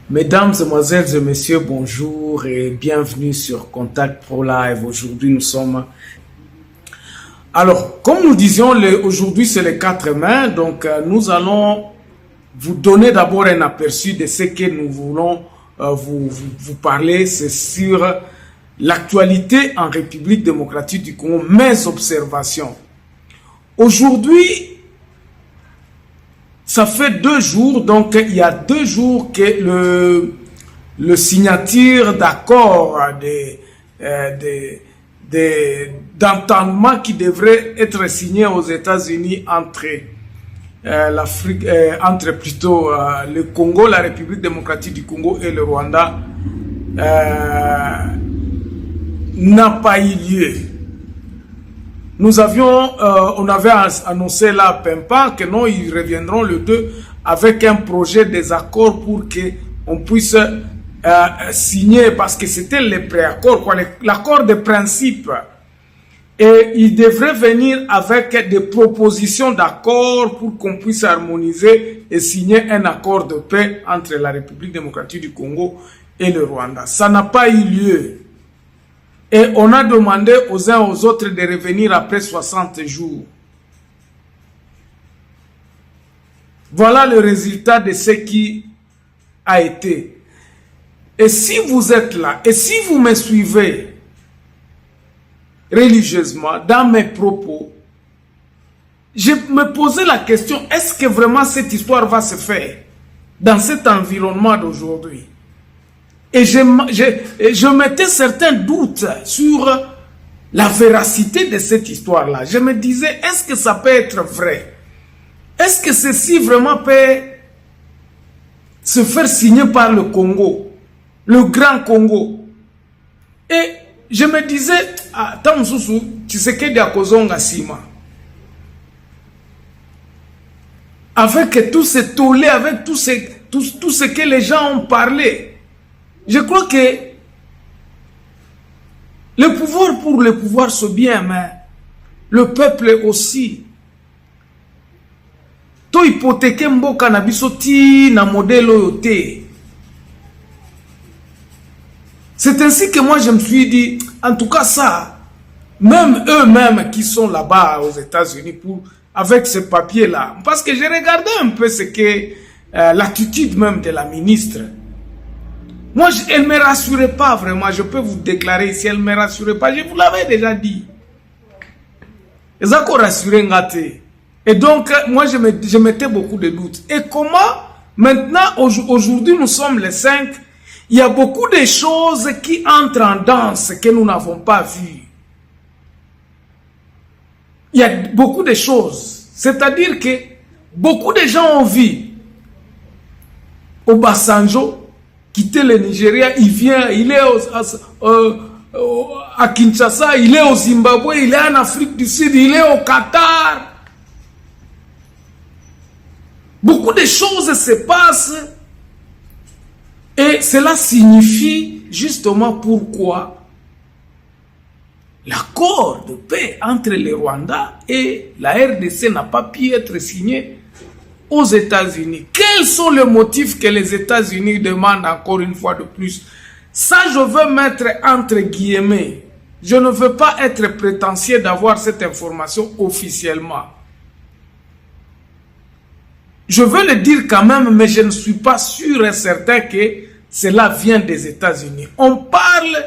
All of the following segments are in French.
Mesdames, Mesdemoiselles et Messieurs, bonjour et bienvenue sur Contact Pro Live. Aujourd'hui, nous sommes... Alors, comme nous disions, aujourd'hui c'est le 4 mai, donc nous allons vous donner d'abord un aperçu de ce que nous voulons vous parler. C'est sur l'actualité en République démocratique du Congo, mes observations. Aujourd'hui, ça fait 2 jours, donc il y a 2 jours que le signature d'accord d'entendement qui devrait être signé aux États-Unis entre l'Afrique, entre plutôt le Congo, la République démocratique du Congo et le Rwanda n'a pas eu lieu. Nous avions, on avait annoncé là à Pempa que non, ils reviendront le 2 avec un projet des accords pour qu'on puisse signer, parce que c'était le préaccord, l'accord de principe. Et ils devraient venir avec des propositions d'accord pour qu'on puisse harmoniser et signer un accord de paix entre la République démocratique du Congo et le Rwanda. Ça n'a pas eu lieu. Et on a demandé aux uns aux autres de revenir après 60 jours. Voilà le résultat de ce qui a été. Et si vous êtes là, et si vous me suivez religieusement dans mes propos, je me posais la question, est-ce que vraiment cette histoire va se faire dans cet environnement d'aujourd'hui? Et je mettais certains doutes sur la véracité de cette histoire-là. Je me disais, est-ce que ça peut être vrai? Est-ce que ceci vraiment peut se faire signer par le Congo, le grand Congo? Et je me disais, attends, tu sais que Diakozonga Sima. Avec tout ce tollé, avec tout ce que les gens ont parlé, je crois que le pouvoir pour le pouvoir c'est bien, mais le peuple aussi. To hypothéquer mboka na biso ti na modèle oyote. C'est ainsi que moi je me suis dit, en tout cas ça, même eux-mêmes qui sont là-bas aux États-Unis avec ce papier-là, parce que j'ai regardé un peu ce que l'attitude même de la ministre. Moi, elle ne me rassurait pas vraiment, je peux vous déclarer ici, elle ne me rassurait pas, je vous l'avais déjà dit. Ils ont rassuré Ngate. Et donc, moi, je mettais beaucoup de doutes. Et comment, maintenant, aujourd'hui, nous sommes les 5, il y a beaucoup de choses qui entrent en danse que nous n'avons pas vues. Il y a beaucoup de choses. C'est-à-dire que beaucoup de gens ont vu Obasanjo quitter le Nigeria, il est à Kinshasa, il est au Zimbabwe, il est en Afrique du Sud, il est au Qatar. Beaucoup de choses se passent et cela signifie justement pourquoi l'accord de paix entre le Rwanda et la RDC n'a pas pu être signé aux États-Unis. Quels sont les motifs que les États-Unis demandent encore une fois de plus? Ça, je veux mettre entre guillemets. Je ne veux pas être prétentieux d'avoir cette information officiellement. Je veux le dire quand même, mais je ne suis pas sûr et certain que cela vient des États-Unis. On parle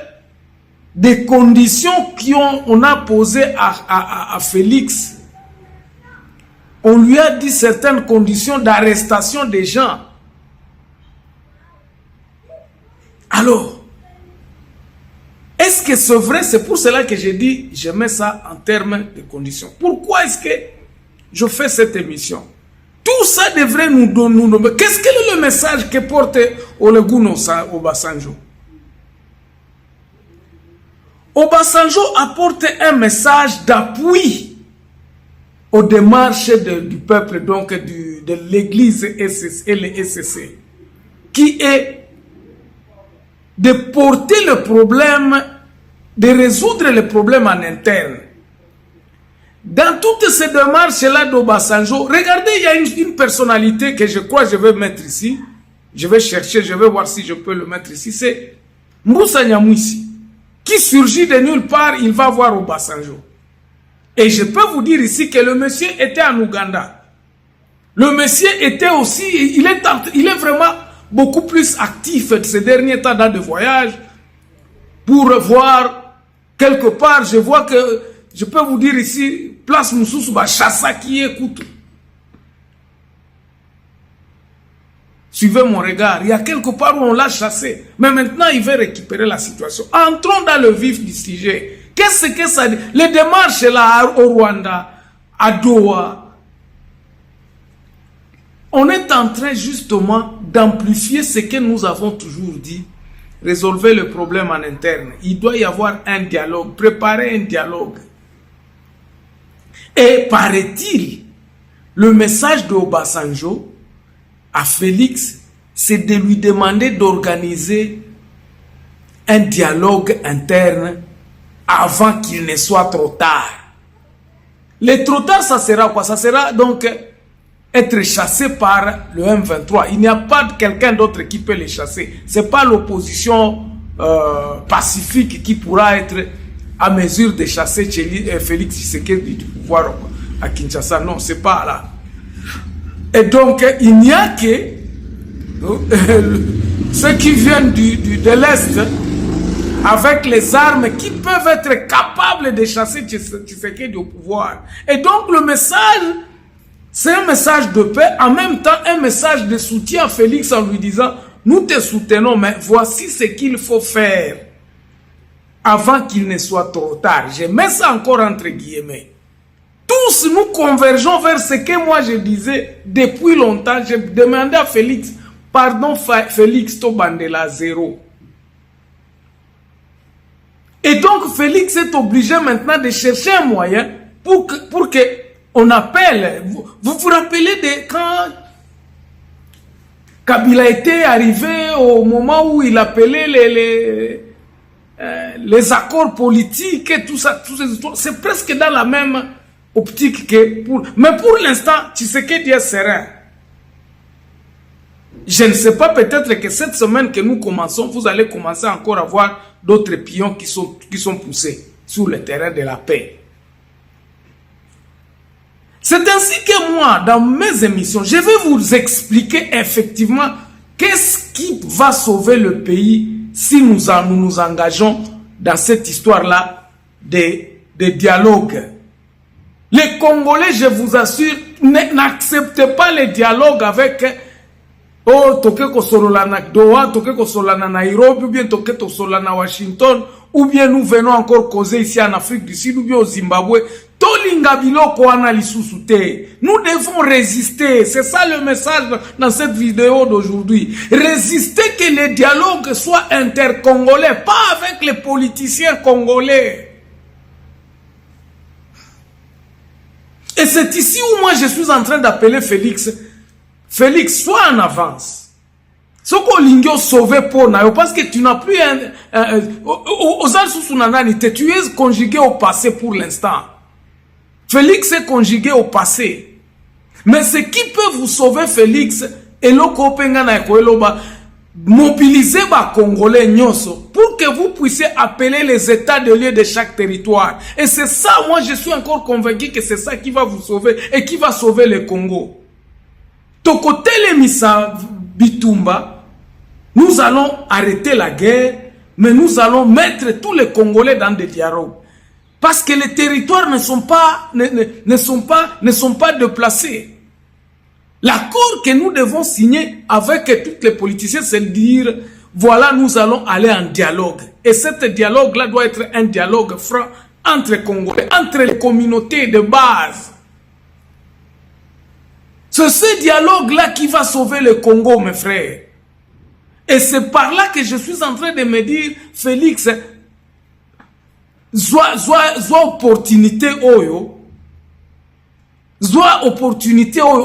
des conditions qu'on a posées à Félix. On lui a dit certaines conditions d'arrestation des gens. Alors, est-ce que c'est vrai? C'est pour cela que j'ai dit, je mets ça en termes de conditions. Pourquoi est-ce que je fais cette émission? Tout ça devrait nous donner. Qu'est-ce que est le message que porte Olusegun Obasanjo? Obasanjo apporte un message d'appui aux démarches du peuple, donc de l'église et le SCC, qui est de porter le problème, de résoudre le problème en interne. Dans toutes ces démarches-là d'Obasanjo, regardez, il y a une personnalité que je crois que je vais mettre ici. Je vais chercher, je vais voir si je peux le mettre ici. C'est Moussa Nyamwisi qui surgit de nulle part, il va voir Obasanjo. Et je peux vous dire ici que le monsieur était en Ouganda. Le monsieur était aussi, il est vraiment beaucoup plus actif ces derniers temps dans des voyages pour voir quelque part. Je vois que, je peux vous dire ici, place Moussoussou, Chassa qui écoute. Suivez mon regard, il y a quelque part où on l'a chassé, mais maintenant il veut récupérer la situation. Entrons dans le vif du sujet. Qu'est-ce que ça dit? Les démarches là au Rwanda, à Doha, on est en train justement d'amplifier ce que nous avons toujours dit. Résolvez le problème en interne. Il doit y avoir un dialogue, préparer un dialogue. Et paraît-il, le message de Obasanjo à Félix, c'est de lui demander d'organiser un dialogue interne avant qu'il ne soit trop tard. Le trop tard, ça sera quoi? Ça sera donc être chassé par le M23. Il n'y a pas quelqu'un d'autre qui peut les chasser. Ce n'est pas l'opposition pacifique qui pourra être à mesure de chasser Félix Tshisekedi du pouvoir à Kinshasa. Non, ce n'est pas là. Et donc, il n'y a que ceux qui viennent de l'Est avec les armes qui peuvent être capables de chasser Tshisekedi au pouvoir. Et donc, le message, c'est un message de paix, en même temps un message de soutien à Félix en lui disant « Nous te soutenons, mais voici ce qu'il faut faire avant qu'il ne soit trop tard. » Je mets ça encore entre guillemets. Tous nous convergeons vers ce que moi je disais depuis longtemps. J'ai demandé à Félix, pardon Félix Tobandela 0. Et donc Félix est obligé maintenant de chercher un moyen pour que on appelle. Vous vous rappelez de quand Kabila était arrivé au moment où il appelait les accords politiques et tout ça, toutes ces histoires. C'est presque dans la même optique que mais pour l'instant, Tshisekedi est serein. Je ne sais pas, peut-être que cette semaine que nous commençons, vous allez commencer encore à voir d'autres pions qui sont poussés sur le terrain de la paix. C'est ainsi que moi, dans mes émissions, je vais vous expliquer effectivement qu'est-ce qui va sauver le pays si nous nous engageons dans cette histoire-là de dialogue. Les Congolais, je vous assure, n'acceptez pas le dialogue avec oh, toke ko solana Doha, toke ko solana Nairobi, ou bien toke ko solana Washington, ou bien nous venons encore causer ici en Afrique du Sud, ou bien au Zimbabwe. Tolinga biloko wana lisusu te. Nous devons résister. C'est ça le message dans cette vidéo d'aujourd'hui. Résister, que le dialogue soit intercongolais, pas avec les politiciens congolais. Et c'est ici où moi je suis en train d'appeler Félix. Félix, sois en avance. Ce qu'on l'a sauvé pour Nayo, parce que tu n'as plus tu es conjugué au passé pour l'instant. Félix est conjugué au passé. Mais ce qui peut vous sauver, Félix, et mobiliser les Congolais pour que vous puissiez appeler les états de lieu de chaque territoire. Et c'est ça, moi je suis encore convaincu que c'est ça qui va vous sauver et qui va sauver le Congo. Tokote le Misa Bitumba, nous allons arrêter la guerre, mais nous allons mettre tous les Congolais dans des dialogues. Parce que les territoires ne sont pas déplacés. L'accord que nous devons signer avec tous les politiciens, c'est de dire, voilà, nous allons aller en dialogue. Et ce dialogue-là doit être un dialogue franc entre Congolais, entre les communautés de base. C'est ce dialogue-là qui va sauver le Congo, mes frères. Et c'est par là que je suis en train de me dire, Félix, soit opportunité oyo,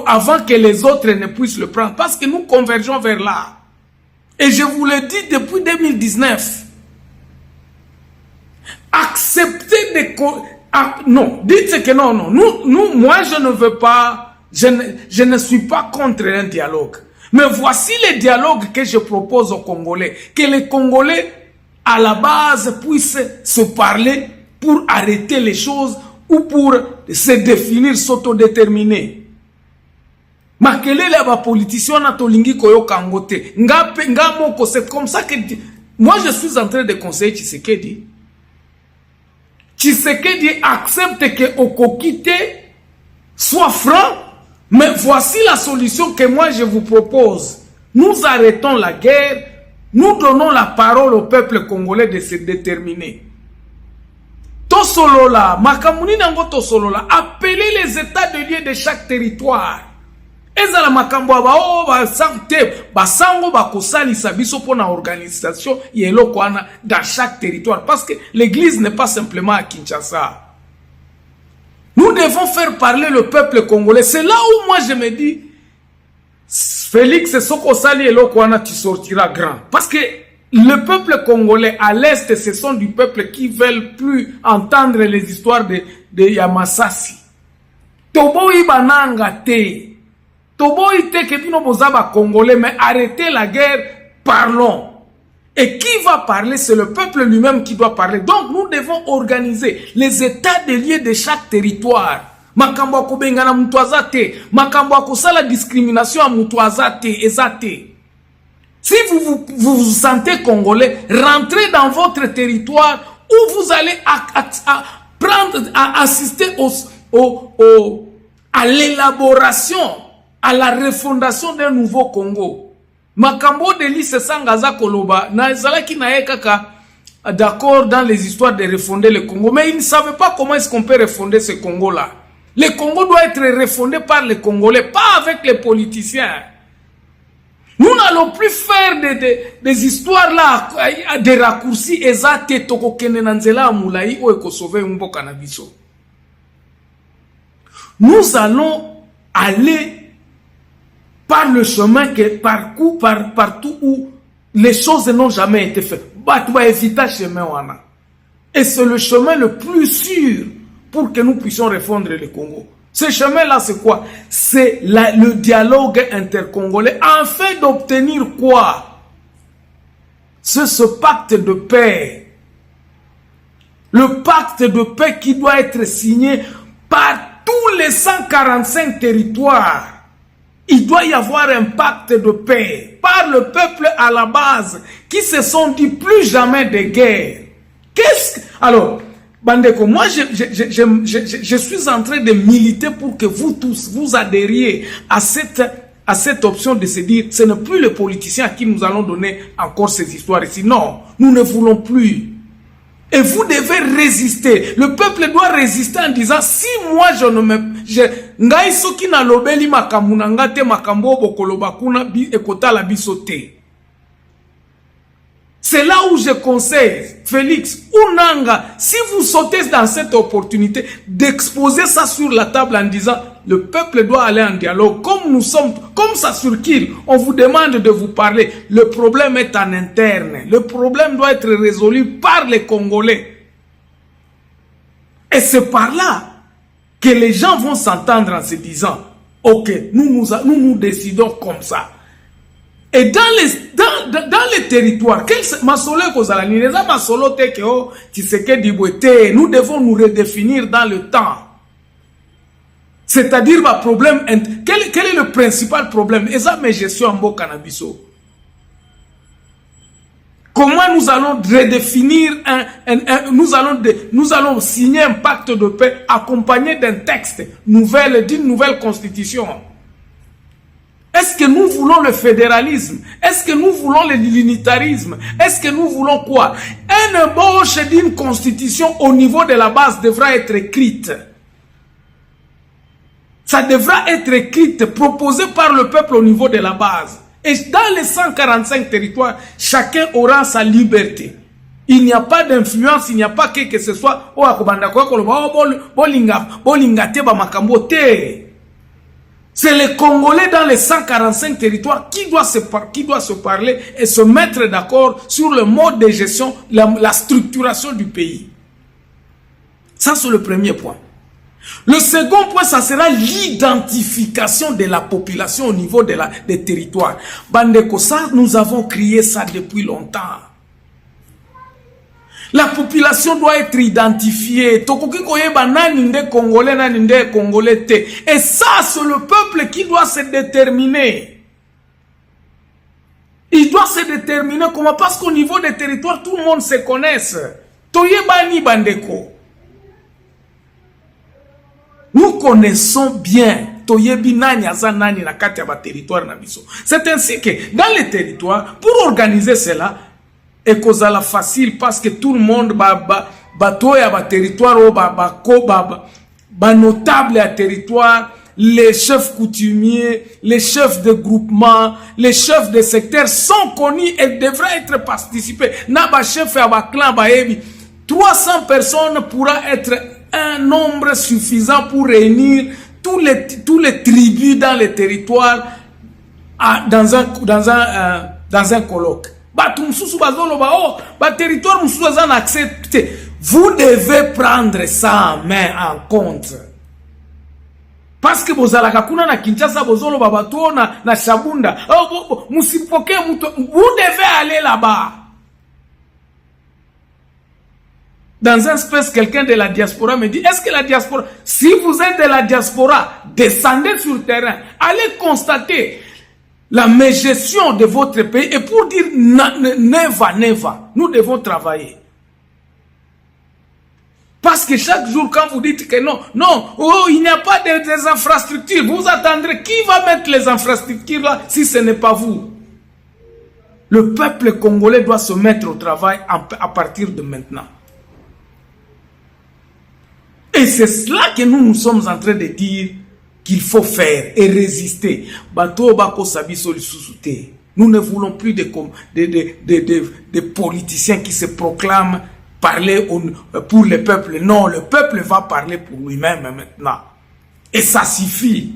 avant que les autres ne puissent le prendre, parce que nous convergeons vers là. Et je vous le dis depuis 2019, acceptez de non, dites que non, moi je ne veux pas, je ne suis pas contre un dialogue, Mais voici les dialogues que je propose aux Congolais. Que les Congolais, à la base, puissent se parler pour arrêter les choses ou pour se définir, s'autodéterminer. Makelele ya politicien na tolingi koyoka ngote. Ngamoko, c'est comme ça que... Moi, je suis en train de conseiller Tshisekedi. Tshisekedi accepte que Okokite soit franc, mais voici la solution que moi je vous propose. Nous arrêtons la guerre, nous donnons la parole au peuple congolais de se déterminer. Tosolola, makamuni nango tosolola, appelez les états de lieu de chaque territoire. Ezala makambo ba basango bakosalisa biso pona organisation yelo kwana dans chaque territoire, parce que l'église n'est pas simplement à Kinshasa. Nous devons faire parler le peuple congolais. C'est là où moi je me dis, Félix Sokosali yelo kwana, tu sortiras grand, parce que le peuple congolais à l'est, ce sont du peuple qui veulent plus entendre les histoires de Yamasasi. Tobo ibananga te. Tobo ite ke bino bozaba congolais, mais arrêtez la guerre, parlons. Et qui va parler? C'est le peuple lui-même qui doit parler. Donc nous devons organiser les états de lieu de chaque territoire. Makambo akobengana mutwazate, makambo akosala discrimination à mutwazate, ezate. Si vous vous sentez congolais, rentrez dans votre territoire où vous allez assister à l'élaboration, à la refondation d'un nouveau Congo. Makambo de Lise Sangaza Koloba, Naizalaki Naekaka, d'accord dans les histoires de refonder le Congo, mais ils ne savaient pas comment est-ce qu'on peut refonder ce Congo-là. Le Congo doit être refondé par les Congolais, pas avec les politiciens. Nous n'allons plus faire des histoires là, des raccourcis ezate toko kene nanzela moulaï ou ekosove mboka na biso. Nous allons aller par le chemin que partout où les choses n'ont jamais été faites. Et c'est le chemin le plus sûr pour que nous puissions refondre le Congo. Ce chemin-là, c'est quoi? C'est le dialogue intercongolais, afin d'obtenir quoi? C'est ce pacte de paix. Le pacte de paix qui doit être signé par tous les 145 territoires. Il doit y avoir un pacte de paix par le peuple à la base qui se sont dit plus jamais de guerre. Alors, Bandeko, moi je suis en train de militer pour que vous tous vous adhériez à cette option de se dire ce n'est plus le politicien à qui nous allons donner encore ces histoires ici. Non, nous ne voulons plus. Et vous devez résister. Le peuple doit résister en disant si moi je ne me ngai soki na lobeli makamuna te makambo bokoloba kuna ekota la bisote. C'est là où je conseille, Félix, Unanga, si vous sautez dans cette opportunité d'exposer ça sur la table en disant le peuple doit aller en dialogue, comme nous sommes, comme ça circule, on vous demande de vous parler. Le problème est en interne. Le problème doit être résolu par les Congolais. Et c'est par là que les gens vont s'entendre en se disant, ok, nous décidons comme ça. Et dans les territoires, nous devons nous redéfinir dans le temps. C'est-à-dire, problème, quel est le principal problème? Comment nous allons redéfinir nous allons signer un pacte de paix accompagné d'un texte d'une nouvelle constitution. Est-ce que nous voulons le fédéralisme? Est-ce que nous voulons l'unitarisme? Est-ce que nous voulons quoi? Une ébauche d'une constitution au niveau de la base devra être écrite. Ça devra être écrite, proposée par le peuple au niveau de la base. Et dans les 145 territoires, chacun aura sa liberté. Il n'y a pas d'influence, il n'y a pas que ce soit c'est les Congolais dans les 145 territoires qui doivent se parler et se mettre d'accord sur le mode de gestion, la structuration du pays. Ça, c'est le premier point. Le second point, ça sera l'identification de la population au niveau des territoires. Bandeko, ça, nous avons crié ça depuis longtemps. La population doit être identifiée. Et ça, c'est le peuple qui doit se déterminer. Il doit se déterminer comment? Parce qu'au niveau des territoires, tout le monde se connaisse. Toyebani bandeko. Nous connaissons bien Toyebi nani aza nani na kati ya ba territoire na biso. C'est ainsi que dans les territoires, pour organiser cela, et cause la facile parce que tout le monde toya ba territoire o ba notable à territoire, les chefs coutumiers, les chefs de groupement, les chefs de secteur sont connus et devraient être participés. Na ba chef ya ba clan ba ebi 300 personnes pourra être un nombre suffisant pour réunir tous les tribus dans les territoires dans un colloque. Vous devez prendre ça en main, en compte. Parce que vous na Kinshasa bozolo babato na Shabunda. Vous devez aller là-bas. Dans un space, quelqu'un de la diaspora me dit, est-ce que la diaspora, si vous êtes de la diaspora, descendez sur le terrain, allez constater la mégestion de votre pays et pour dire, never, nous devons travailler. Parce que chaque jour, quand vous dites que non, il n'y a pas des infrastructures, vous attendrez, qui va mettre les infrastructures là si ce n'est pas vous? Le peuple congolais doit se mettre au travail à partir de maintenant. Et c'est cela que nous sommes en train de dire qu'il faut faire et résister. Nous ne voulons plus de politiciens qui se proclament parler pour le peuple. Non, le peuple va parler pour lui-même maintenant. Et ça suffit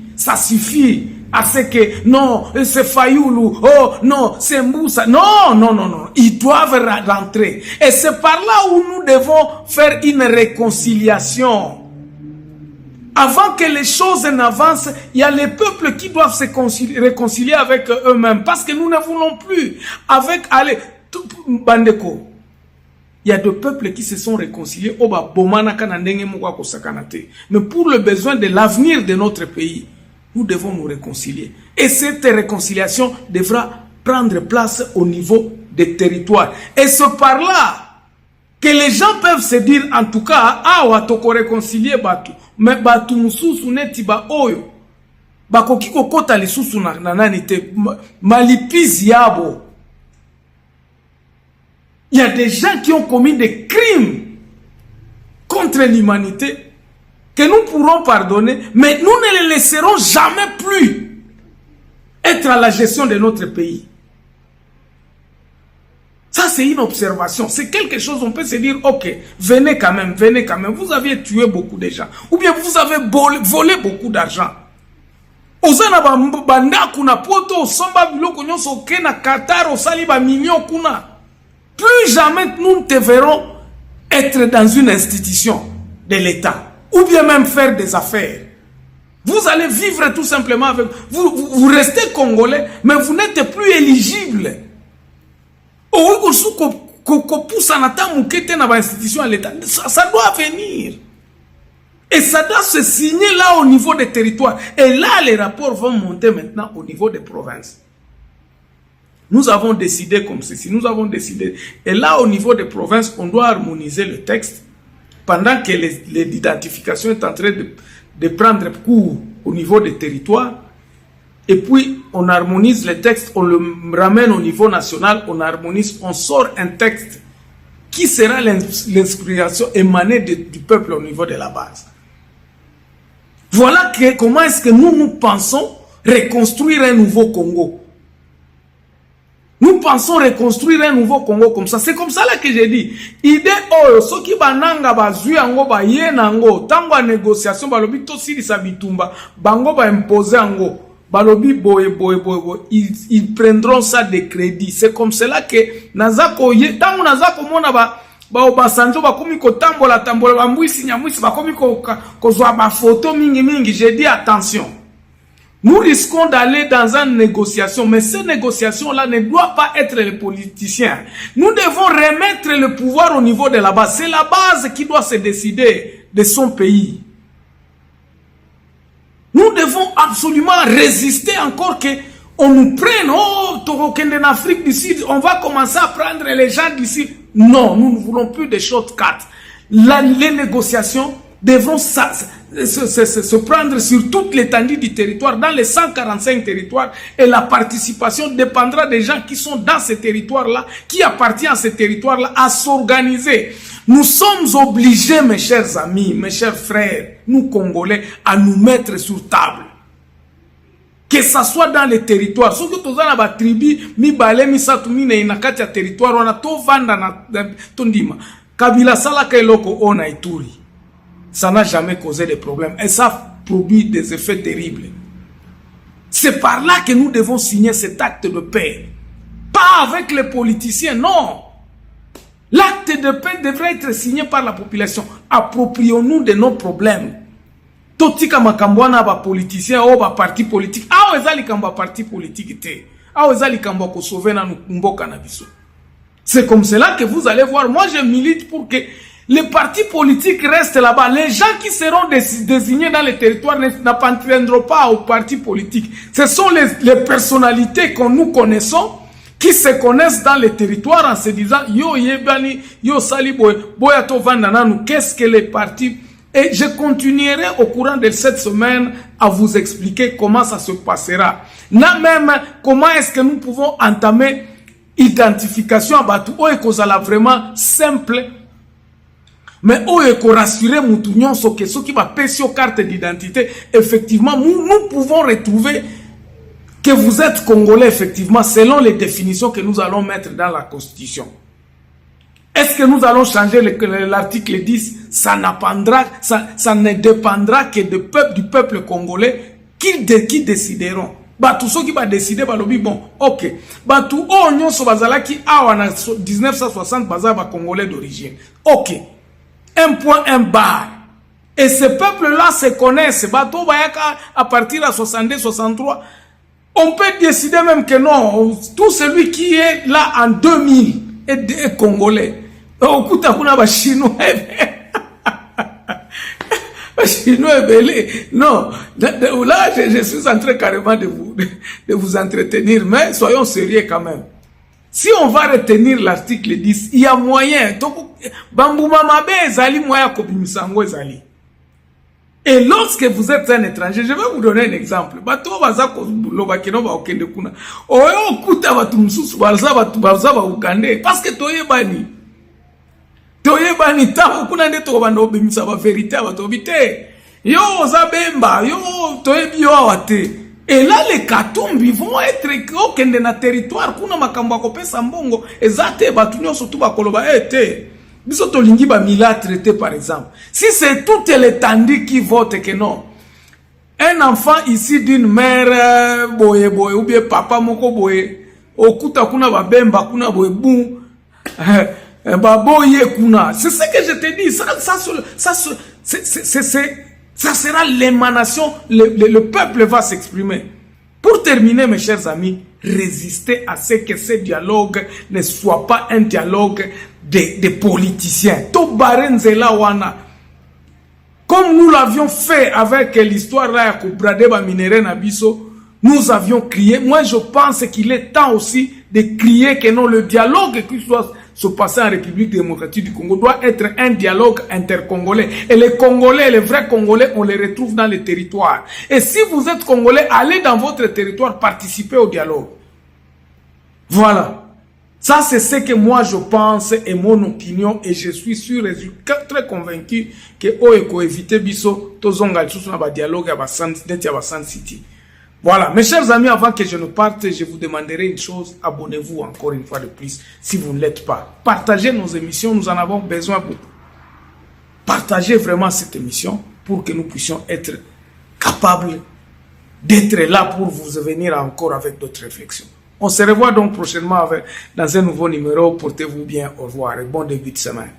à ce que, non, c'est Fayoulou, oh, non, c'est Moussa. Non. Ils doivent rentrer. Et c'est par là où nous devons faire une réconciliation. Avant que les choses n'avancent, il y a les peuples qui doivent se réconcilier avec eux-mêmes. Parce que nous ne voulons plus. Allez, Bandeko. Il y a deux peuples qui se sont réconciliés. Mais pour le besoin de l'avenir de notre pays, nous devons nous réconcilier. Et cette réconciliation devra prendre place au niveau des territoires. Et c'est par là que les gens peuvent se dire, en tout cas, watoko réconcilier batu. Mais batu mususu neti ba oyo. Bakoki kokota lisusu na nani te. Malipizi yabo. Il y a des gens qui ont commis des crimes contre l'humanité que nous pourrons pardonner, mais nous ne les laisserons jamais plus être à la gestion de notre pays. Ça, c'est une observation. C'est quelque chose, on peut se dire, ok, venez quand même. Vous aviez tué beaucoup de gens. Ou bien vous avez volé beaucoup d'argent. Ozana banda kuna poto, somba biloko nyonso kena Qatar, osali ba millions kuna. Plus jamais nous te verrons être dans une institution de l'État. Ou bien même faire des affaires. Vous allez vivre tout simplement avec... Vous restez congolais, mais vous n'êtes plus éligible. Ça doit venir. Et ça doit se signer là au niveau des territoires. Et là, les rapports vont monter maintenant au niveau des provinces. Nous avons décidé comme ceci, Et là, au niveau des provinces, on doit harmoniser le texte pendant que l'identification est en train de prendre cours au niveau des territoires. Et puis, on harmonise le texte, on le ramène au niveau national, on harmonise, on sort un texte qui sera l'inspiration émanée du peuple au niveau de la base. Voilà comment est-ce que nous pensons reconstruire un nouveau Congo. Nous pensons reconstruire un nouveau Congo comme ça. C'est comme ça là que j'ai dit. Idée oyo soki bananga bazui ango ba yenango tango a négociation balobi to sili sabitumba bango ba imposer ango balobi boye ils prendront ça de crédit. C'est comme cela que nazako tango nazako mona Ba Obasanjo bakomi ko tambola bambwisi nyamwisi bakomi ko zwa ba photo mingi. J'ai dit attention. Nous risquons d'aller dans une négociation, mais cette négociation-là ne doit pas être les politiciens. Nous devons remettre le pouvoir au niveau de la base. C'est la base qui doit se décider de son pays. Nous devons absolument résister encore que on nous prenne, oh, en Afrique du Sud, on va commencer à prendre les gens d'ici. Non, nous ne voulons plus de shortcuts. Les négociations devront se prendre sur toute l'étendue du territoire, dans les 145 territoires, et la participation dépendra des gens qui sont dans ces territoires-là, qui appartiennent à ces territoires-là, à s'organiser. Nous sommes obligés, mes chers amis, mes chers frères, nous Congolais, à nous mettre sur table. Que ça soit dans les territoires. Ce que tu as dans la tribu, mi balé, mi satumi, ne inakati ya territoire, on a tout vanda na tondima. Kabila salaka eloko ona ituri. Ça n'a jamais causé de problèmes. Et ça produit des effets terribles. C'est par là que nous devons signer cet acte de paix. Pas avec les politiciens, non. L'acte de paix devrait être signé par la population. Approprions-nous de nos problèmes. Totika makambwana ba politicien ou ba parti politique. Ah, ezali kamba parti politique te. Ah, ezali kamba ko sauver na mboka na biso. C'est comme cela que vous allez voir. Moi, je milite pour que les partis politiques restent là-bas. Les gens qui seront désignés dans les territoires n'appartiendront pas aux partis politiques. Ce sont les personnalités que nous connaissons, qui se connaissent dans les territoires en se disant yo yebani, yo sali boya to vandana nous. Qu'est-ce que les partis? Et je continuerai au courant de cette semaine à vous expliquer comment ça se passera. Là même, comment est-ce que nous pouvons entamer identification à Batu. Oye kozala vraiment simple. Mais oye ko rassurer moutounion so que ce qui va passer aux cartes d'identité. Effectivement, nous pouvons retrouver que vous êtes Congolais, effectivement, selon les définitions que nous allons mettre dans la Constitution. Est-ce que nous allons changer l'article 10? Ça ne dépendra que du peuple congolais qui décideront. Tout ceux qui va décider, bon, ok. Tout on so bazala qui a en 1960 bazaba congolais d'origine. Ok. Un point, un bar. Et ces peuples-là se connaissent. À partir de 62, 63, on peut décider même que non, tout celui qui est là en 2000 est congolais. Okuta kuna ba chinois. Chinois belé. Non, là je suis en train carrément de vous entretenir, mais soyons sérieux quand même. Si on va retenir l'article 10, il y a moyen. Bambouma mabe ezali moyen kobimisango ezali. Et lorsque vous êtes un étranger, je vais vous donner un exemple. Bato baza ko lobakino ba okende kuna. Oyo okuta batu mususu baza ba Uganda parce que toyebani. Toyebani ta kuna ndeto bando obimisa ba vérité batobite. Yo zabemba, yo toyebi yo awate. Et là les katumbi vont être okende na territoire kuna makambo akopesa mbongo ezate batu nyonso tu bakoloba ete. Biso tolingi ba mila traité par exemple. Si c'est toute l'étendue qui vote que non. Un enfant ici d'une mère boye ou bien papa moko boye okuta kuna ba bemba kuna boye bou baboye kuna. C'est ce que je te dis, ça sera l'émanation, le peuple va s'exprimer. Pour terminer, mes chers amis, résistez à ce que ce dialogue ne soit pas un dialogue des politiciens. Comme nous l'avions fait avec l'histoire là, nous avions crié. Moi, je pense qu'il est temps aussi de crier que non, le dialogue qui doit se passer en République démocratique du Congo doit être un dialogue intercongolais. Et les Congolais, les vrais Congolais, on les retrouve dans les territoires. Et si vous êtes Congolais, allez dans votre territoire, participez au dialogue. Voilà. Ça, c'est ce que moi je pense et mon opinion. Et je suis sûr et très convaincu que Oeko éviter biso, tozonga tout na ba dialogue à San City. Voilà, mes chers amis, avant que je ne parte, je vous demanderai une chose. Abonnez-vous encore une fois de plus, si vous ne l'êtes pas. Partagez nos émissions, nous en avons besoin beaucoup. Partagez vraiment cette émission pour que nous puissions être capables d'être là pour vous venir encore avec d'autres réflexions. On se revoit donc prochainement dans un nouveau numéro. Portez-vous bien, au revoir et bon début de semaine.